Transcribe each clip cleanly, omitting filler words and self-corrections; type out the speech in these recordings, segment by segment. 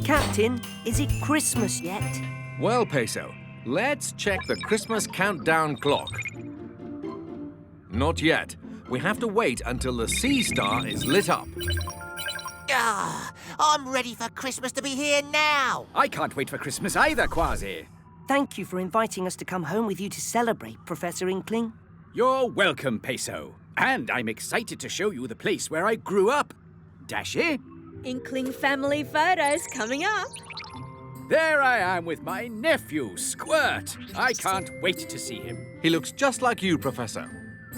Captain, is it Christmas yet? Well, Peso, let's check the Christmas countdown clock. Not yet. We have to wait until the sea star is lit up. I'm ready for Christmas to be here now. I can't wait for Christmas either, Kwazii. Thank you for inviting us to come home with you to celebrate, Professor Inkling. You're welcome, Peso. And I'm excited to show you the place where I grew up. Dashi? Inkling family photos coming up. There I am with my nephew, Squirt. I can't wait to see him. He looks just like you, Professor.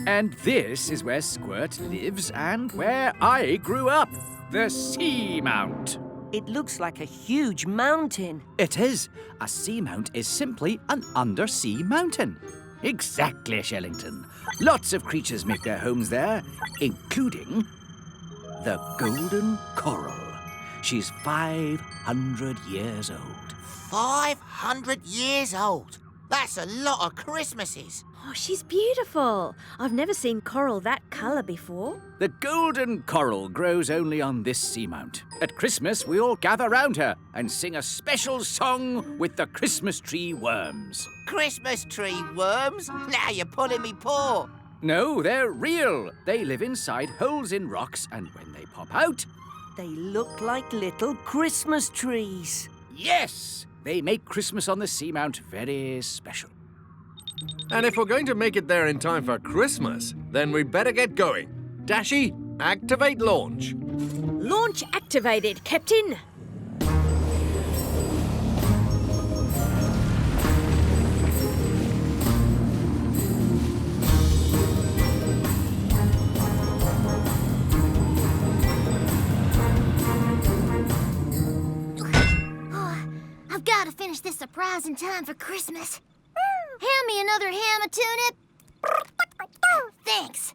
And this is where Squirt lives and where I grew up. The Seamount. It looks like a huge mountain. It is. A seamount is simply an undersea mountain. Exactly, Shellington. Lots of creatures make their homes there, including the golden coral. She's 500 years old. 500 years old. That's a lot of Christmases. Oh, she's beautiful. I've never seen coral that colour before. The golden coral grows only on this seamount. At Christmas, we all gather round her and sing a special song with the Christmas tree worms. Christmas tree worms? Now you're pulling me paw. No, they're real. They live inside holes in rocks, and when they pop out... They look like little Christmas trees. Yes! They make Christmas on the seamount very special. And if we're going to make it there in time for Christmas, then we'd better get going. Dashi, activate launch. Launch activated, Captain. I've got to finish this surprise in time for Christmas. Hand me another ham of tuna. Thanks.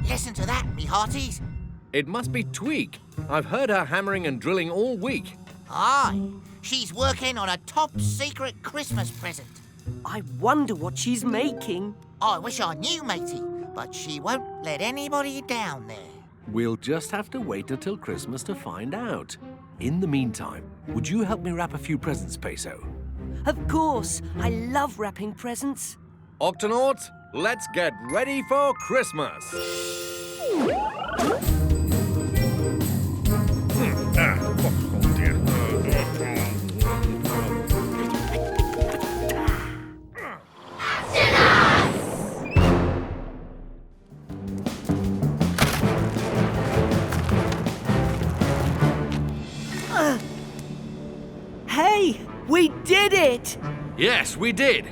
Listen to that, me hearties. It must be Tweak. I've heard her hammering and drilling all week. Aye, she's working on a top-secret Christmas present. I wonder what she's making. I wish I knew, matey, but she won't let anybody down there. We'll just have to wait until Christmas to find out. In the meantime, would you help me wrap a few presents, Peso? Of course, I love wrapping presents. Octonauts, let's get ready for Christmas. Hey, we did it! Yes, we did.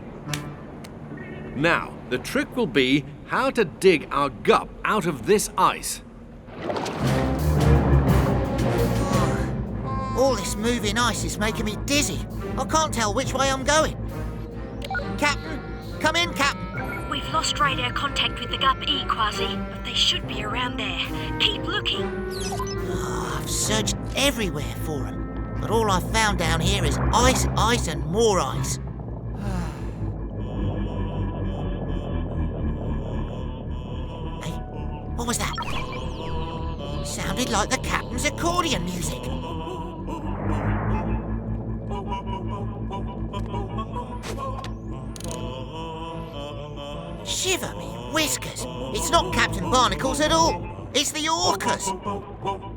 Now, the trick will be how to dig our gup out of this ice. All this moving ice is making me dizzy. I can't tell which way I'm going. Captain, come in, Captain. We've lost radar contact with the Gup E, Kwazii, but they should be around there. Keep looking. I've searched everywhere for them, but all I've found down here is ice, ice, and more ice. Hey, what was that? Sounded like the captain's accordion music. Shiver me whiskers! It's not Captain Barnacles at all. It's the orcas.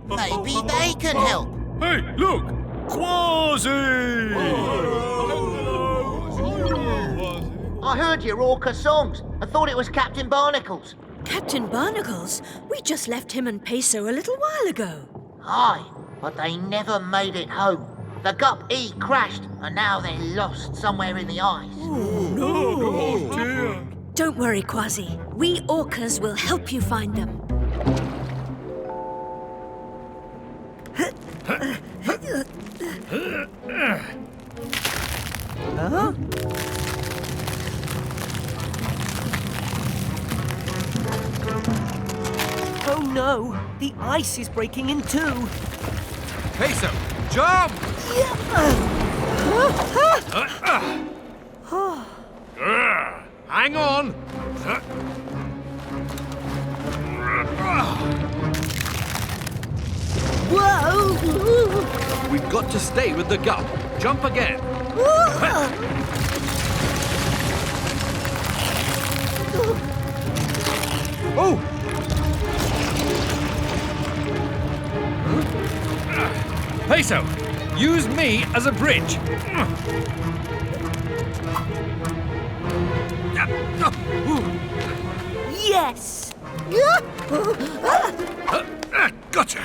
Maybe they can help. Hey, look! Kwazii! I heard your orca songs. I thought it was Captain Barnacles. Captain Barnacles? We just left him and Peso a little while ago. Aye, but they never made it home. The Gup E crashed, and now they're lost somewhere in the ice. Oh, dear. Don't worry, Kwazii. We orcas will help you find them. Huh? Oh no, the ice is breaking in two. Peso, jump! Hang on. We've got to stay with the gup. Jump again. Oh! Peso, use me as a bridge. Yes! Gotcha.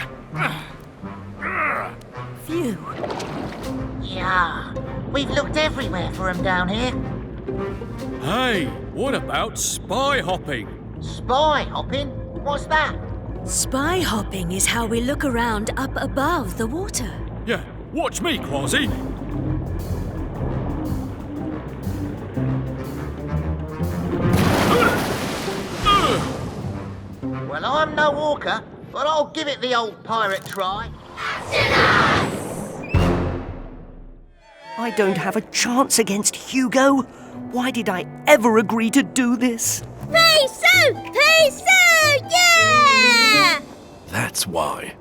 Phew. Yeah, we've looked everywhere for him down here. Hey, what about spy hopping? Spy hopping? What's that? Spy hopping is how we look around up above the water. Yeah, watch me, Kwazii. Well, I'm no walker, but I'll give it the old pirate try. I don't have a chance against Hugo. Why did I ever agree to do this? Peso! Peso! Yeah! That's why.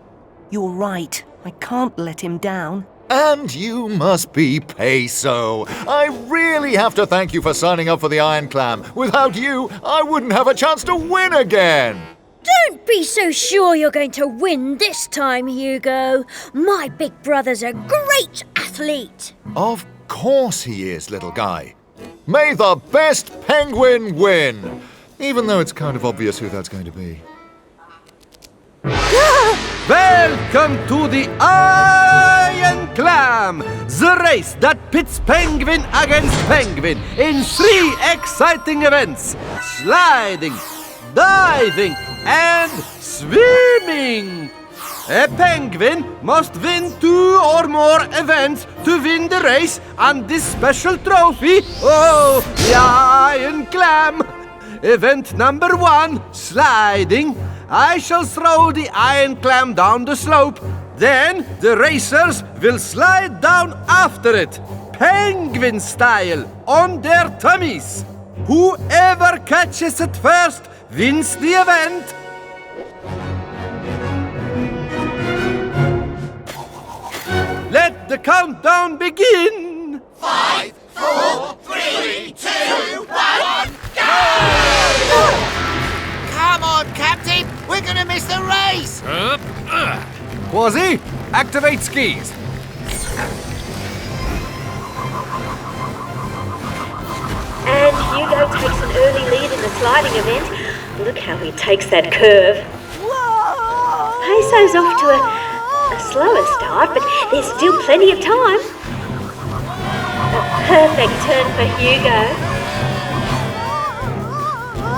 You're right. I can't let him down. And you must be Peso. I really have to thank you for signing up for the Iron Clam. Without you, I wouldn't have a chance to win again. Don't be so sure you're going to win this time, Hugo. My big brother's a great athlete. Of course he is, little guy. May the best penguin win. Even though it's kind of obvious who that's going to be. Welcome to the Iron Clam, the race that pits penguin against penguin in 3 exciting events: sliding, diving, and swimming. A penguin must win 2 or more events to win the race and this special trophy. Oh, the Iron Clam. Event number 1, sliding. I shall throw the Iron Clam down the slope. Then the racers will slide down after it, penguin style, on their tummies. Whoever catches it first wins the event. Let the countdown begin. 5, 4, 3, 2, 1, go! Come on, Captain! We're gonna miss the race! Kwazii, activate skis. And Hugo takes an early lead in the sliding event. Look how he takes that curve. Peso's off to a slower start, but there's still plenty of time. A perfect turn for Hugo.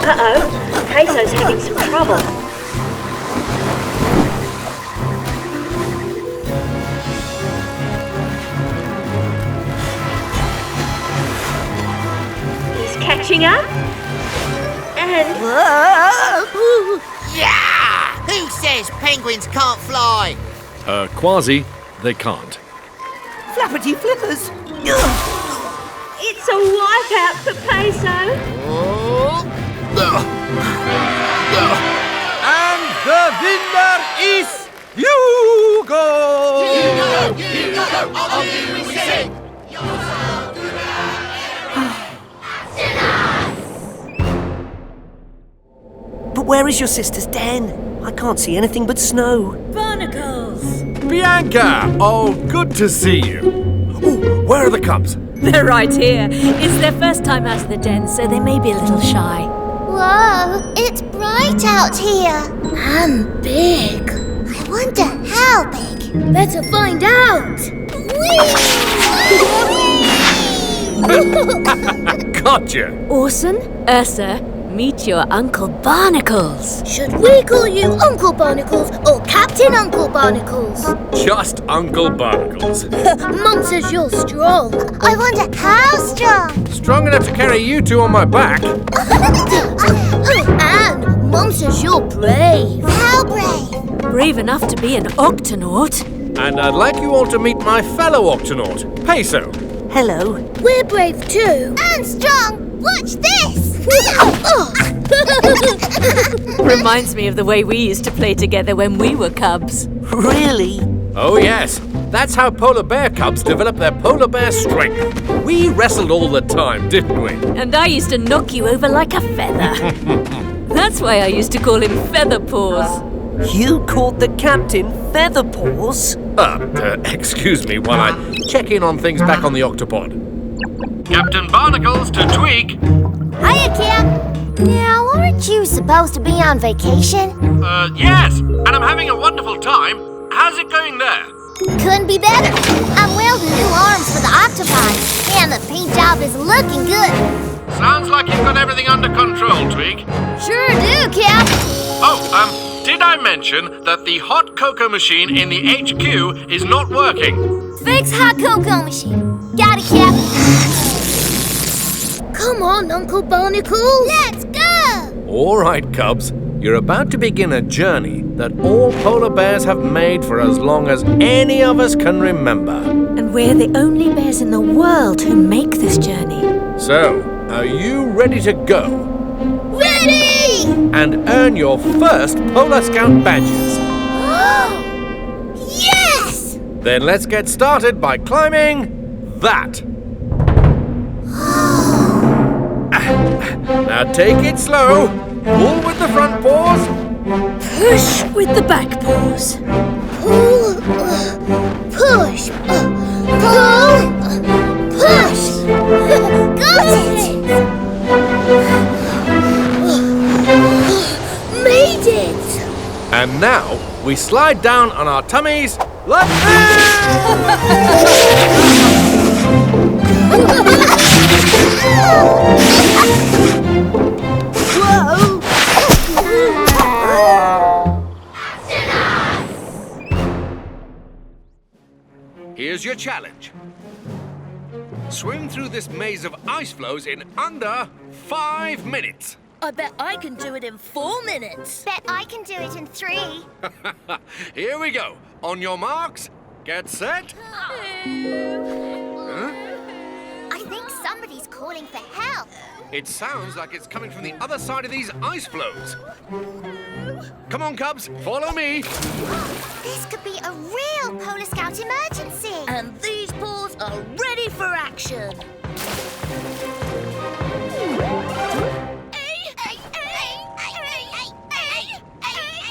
Uh-oh, Peso's having some trouble. He's catching up. And... Yeah! Who says penguins can't fly? Kwazii, they can't. Flappity flippers! it's a wipeout for Peso. And the winner is Hugo! Hugo, on you we sing! But where is your sister's den? I can't see anything but snow. Barnacles! Bianca! Oh, good to see you. Ooh, where are the cubs? They're right here. It's their first time out of the den, so they may be a little shy. Whoa, it's bright out here. And big. I wonder how big. Better find out. Gotcha! Orson, Ursa, meet your Uncle Barnacles. Should we call you Uncle Barnacles or Captain Uncle Barnacles? Just Uncle Barnacles. Mum says you're strong. I wonder how strong. Strong enough to carry you 2 on my back. And Mum says you're brave. How brave? Brave enough to be an Octonaut. And I'd like you all to meet my fellow Octonaut, Peso. Hello. We're brave too. And strong. Watch this. Reminds me of the way we used to play together when we were cubs. Really? Oh yes, That's how polar bear cubs develop their polar bear strength. We wrestled all the time, didn't we? And I used to knock you over like a feather. That's why I used to call him Feather Paws. You called the captain Feather Paws? Excuse me while I check in on things back on the Octopod. Captain Barnacles to Tweak. Hiya, Cap. Now, aren't you supposed to be on vacation? Yes, and I'm having a wonderful time. How's it going there? Couldn't be better. I'm welding new arms for the Octopod, and the paint job is looking good. Sounds like you've got everything under control, Tweak. Sure do, Cap. Did I mention that the hot cocoa machine in the HQ is not working? Fix hot cocoa machine. Got it, Cap. Come on, Uncle Barnacle. Let's go! All right, Cubs. You're about to begin a journey that all polar bears have made for as long as any of us can remember. And we're the only bears in the world who make this journey. So, are you ready to go? Ready! And earn your first Polar Scout badges? Yes! Then let's get started by climbing that. Now take it slow. Pull with the front paws. Push with the back paws. Pull, push, pull, push. Got it! Made it! And now we slide down on our tummies like Whoa! Here's your challenge. Swim through this maze of ice floes in under 5 minutes. I bet I can do it in 4 minutes. Bet I can do it in 3. Here we go. On your marks, get set. I think somebody's calling for help. It sounds like it's coming from the other side of these ice floes. Come on, Cubs, follow me. This could be a real Polar Scout emergency. And these paws are ready for action.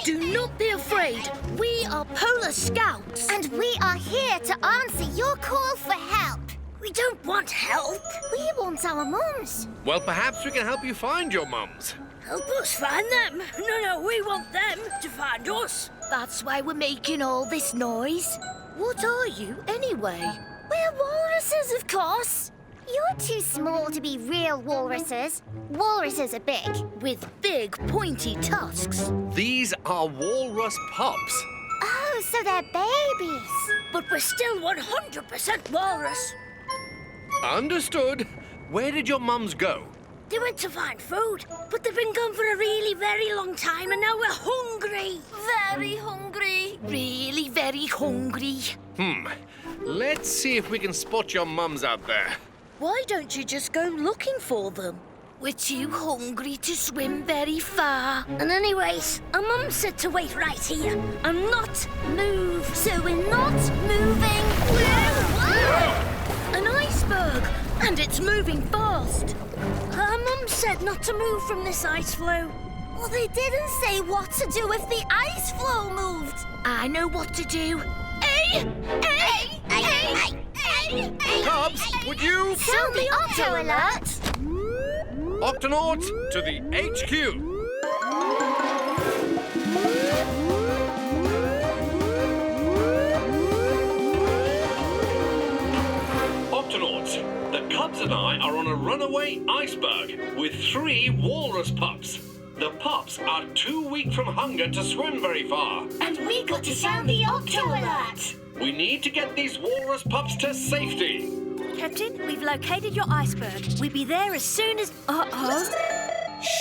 Do not be afraid. We are Polar Scouts. And we are here to answer your call for help. We don't want help. We want our mums. Well, perhaps we can help you find your mums. Help us find them. No, we want them to find us. That's why we're making all this noise. What are you, anyway? We're walruses, of course. You're too small to be real walruses. Walruses are big. With big, pointy tusks. These are walrus pups. Oh, so they're babies. But we're still 100% walrus. Understood. Where did your mums go? They went to find food, but they've been gone for a really very long time, and now we're hungry. Very hungry. Really very hungry. Let's see if we can spot your mums out there. Why don't you just go looking for them? We're too hungry to swim very far. And anyways, our mum said to wait right here and not move. So we're not moving. An iceberg! And it's moving fast. Our mum said not to move from this ice floe. Well, they didn't say what to do if the ice floe moved. I know what to do. Cubs, would you? Sound the Octo alert. Octonauts to the HQ. Octonauts, the Cubs and I are on a runaway iceberg with 3 walrus pups. The pups are too weak from hunger to swim very far. And we got to sound the Octo alert. We need to get these walrus pups to safety. Captain, we've located your iceberg. We'll be there as soon as...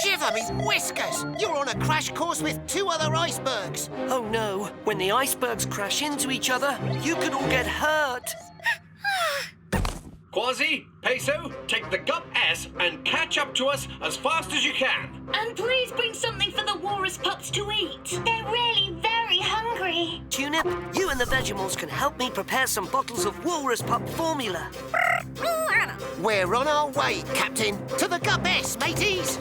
Shiver me whiskers! You're on a crash course with 2 other icebergs. Oh no, when the icebergs crash into each other, you could all get hurt. Kwazii, Peso, take the Gup S and catch up to us as fast as you can. And please bring something for the walrus pups to eat. They're really very hungry. Tulip, you and the Vegemals can help me prepare some bottles of walrus pup formula. We're on our way, Captain. To the Gup S, mateys.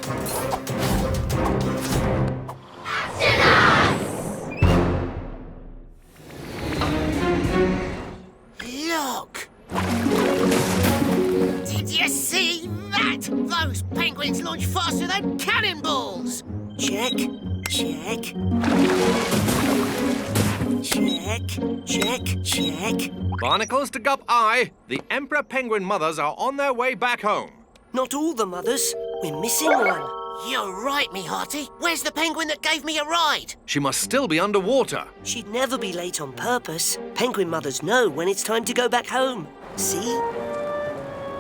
Look! Did you see that? Those penguins launch faster than cannonballs! Check, check. Check, check, check. Barnacles to Gup I. The Emperor Penguin mothers are on their way back home. Not all the mothers. We're missing one. You're right, me hearty. Where's the penguin that gave me a ride? She must still be underwater. She'd never be late on purpose. Penguin mothers know when it's time to go back home. See?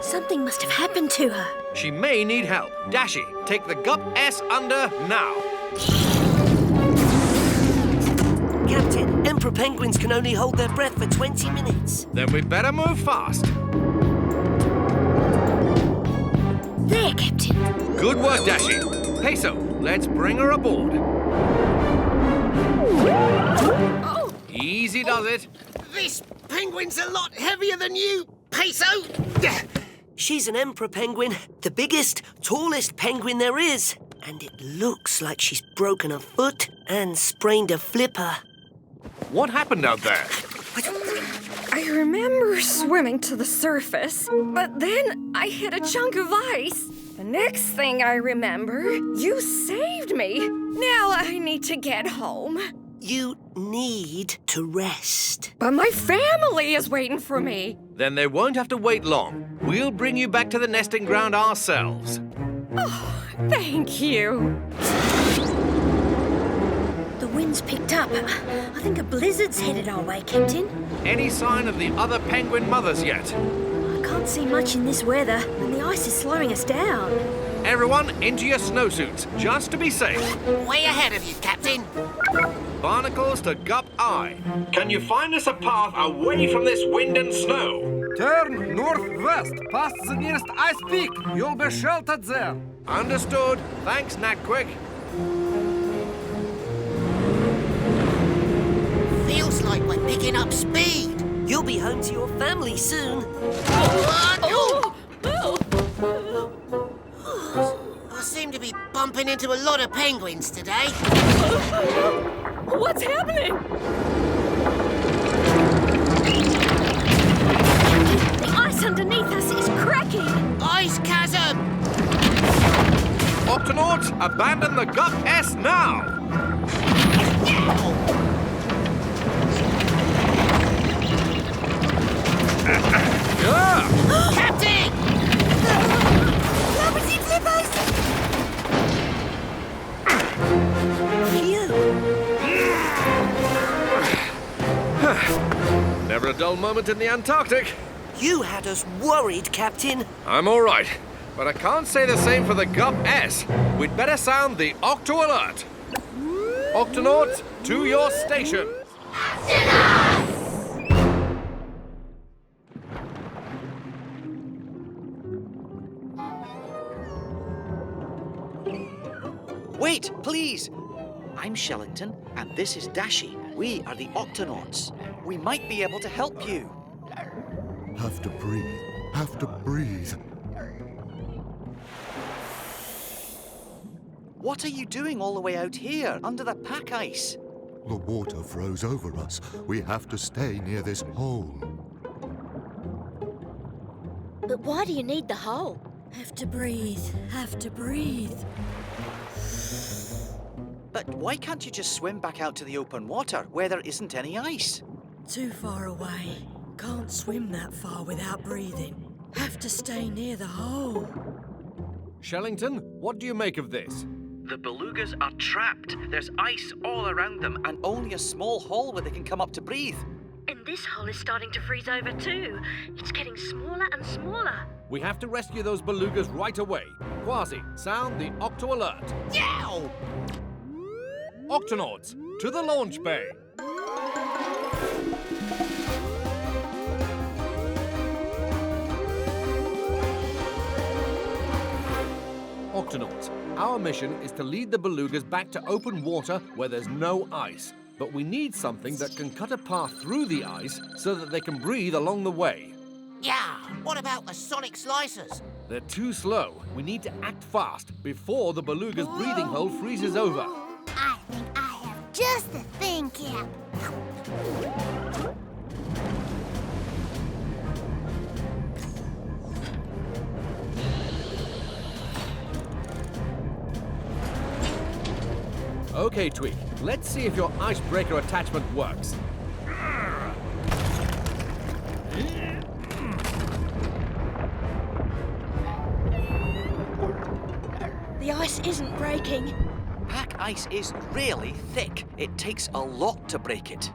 Something must have happened to her. She may need help. Dashy, take the Gup S under now. Captain, Emperor penguins can only hold their breath for 20 minutes. Then we better move fast. There, Captain. Good work, Dashy. Peso, let's bring her aboard. Oh! Easy does it. This penguin's a lot heavier than you, Peso. She's an emperor penguin, the biggest, tallest penguin there is. And it looks like she's broken a foot and sprained a flipper. What happened out there? I remember swimming to the surface, but then I hit a chunk of ice. The next thing I remember, you saved me. Now I need to get home. You need to rest. But my family is waiting for me. Then they won't have to wait long. We'll bring you back to the nesting ground ourselves. Oh, thank you. The wind's picked up. I think a blizzard's headed our way, Captain. Any sign of the other penguin mothers yet? I can't see much in this weather, and the ice is slowing us down. Everyone into your snowsuits, just to be safe. Way ahead of you, Captain. Barnacles to Gup I. Can you find us a path away from this wind and snow? Turn northwest, past the nearest ice peak. You'll be sheltered there. Understood. Thanks, Knackwig. Feels like we're picking up speed. You'll be home to your family soon. I seem to be bumping into a lot of penguins today. What's happening? The ice underneath us is cracking. Ice chasm! Octonauts, abandon the Gup S now! Captain! Labradoodle flippers! Never a dull moment in the Antarctic. You had us worried, Captain. I'm all right, but I can't say the same for the Gup S. We'd better sound the Octo Alert. Octonauts, to your stations. Wait, please. I'm Shellington, and this is Dashy. We are the Octonauts. We might be able to help you. Have to breathe. Have to breathe. What are you doing all the way out here, under the pack ice? The water froze over us. We have to stay near this hole. But why do you need the hole? Have to breathe. Have to breathe. But why can't you just swim back out to the open water, where there isn't any ice? Too far away. Can't swim that far without breathing. Have to stay near the hole. Shellington, what do you make of this? The belugas are trapped. There's ice all around them, and only a small hole where they can come up to breathe. And this hole is starting to freeze over too. It's getting smaller and smaller. We have to rescue those belugas right away. Kwazii, sound the Octo Alert. Yow! Octonauts, to the launch bay. Octonauts, our mission is to lead the belugas back to open water where there's no ice. but we need something that can cut a path through the ice so that they can breathe along the way. Yeah, what about the sonic slicers? They're too slow. We need to act fast before the beluga's breathing hole freezes over. I think I have just the thing, Cap. Okay, Tweak, let's see if your icebreaker attachment works. The ice isn't breaking. Pack ice is really thick. It takes a lot to break it.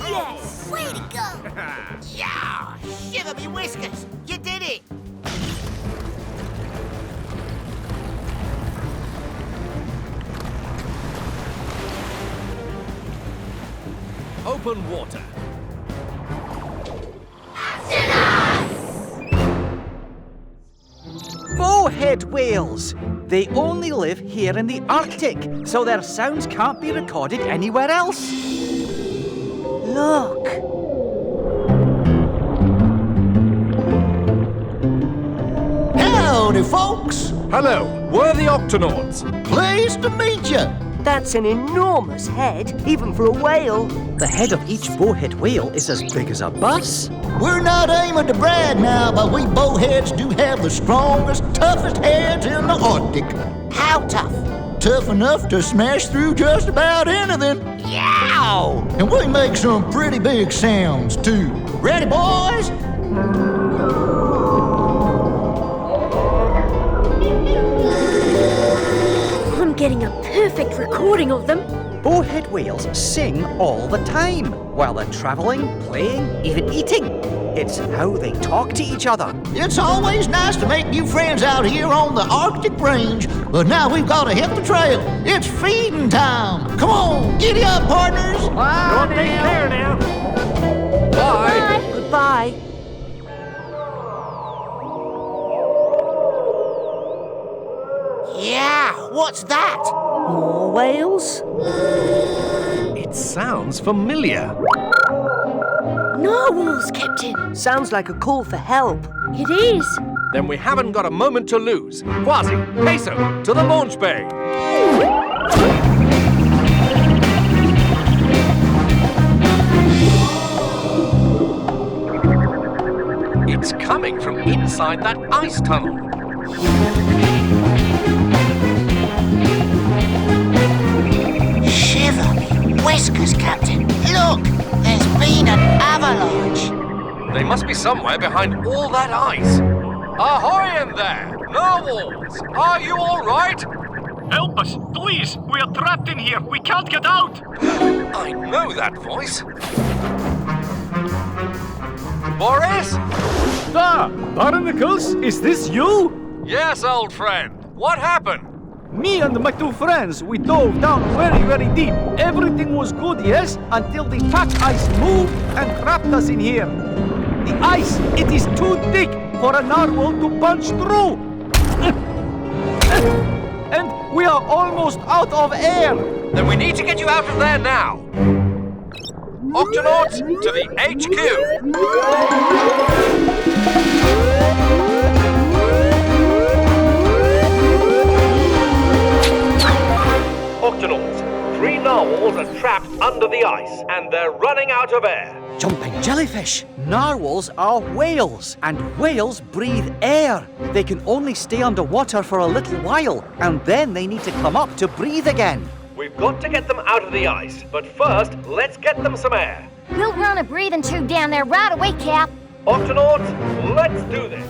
Yes! Way to go! Yeah! Shiver me whiskers! You did it! Open water. Bowhead whales! They only live here in the Arctic, so their sounds can't be recorded anywhere else. Look! Howdy, folks! Hello, we're the Octonauts. Pleased to meet you. That's an enormous head, even for a whale. The head of each bowhead whale is as big as a bus. We're not aiming to brag now, but we bowheads do have the strongest, toughest heads in the Arctic. How tough? Tough enough to smash through just about anything. Yow! And we make some pretty big sounds, too. Ready, boys? I'm getting a perfect recording of them. Bowhead whales sing all the time, while they're traveling, playing, even eating. It's how they talk to each other. It's always nice to make new friends out here on the Arctic range, but now we've got to hit the trail. It's feeding time. Come on, giddy up, partners. Bye. Take care now. Bye. Goodbye. Yeah, what's that? More whales? It sounds familiar. Narwhals, Captain. Sounds like a call for help. It is. Then we haven't got a moment to lose. Kwazii, Peso, to the launch bay. It's coming from inside that ice tunnel. Shiver me whiskers, Captain. Look, there's been an avalanche. They must be somewhere behind all that ice. Ahoy in there! Narwhals! Are you all right? Help us, please! We are trapped in here. We can't get out. I know that voice. Boris? Barnacles, is this you? Yes, old friend. What happened? Me and my two friends, we dove down very, very deep. Everything was good, yes, until the pack ice moved and trapped us in here. The ice, it is too thick for a narwhal to punch through. And we are almost out of air. Then we need to get you out of there now. Octonauts, to the HQ. Octonauts, 3 narwhals are trapped under the ice, and they're running out of air. Jumping jellyfish. Narwhals are whales, and whales breathe air. They can only stay underwater for a little while, and then they need to come up to breathe again. We've got to get them out of the ice, but first, let's get them some air. We'll run a breathing tube down there right away, Cap. Octonauts, let's do this.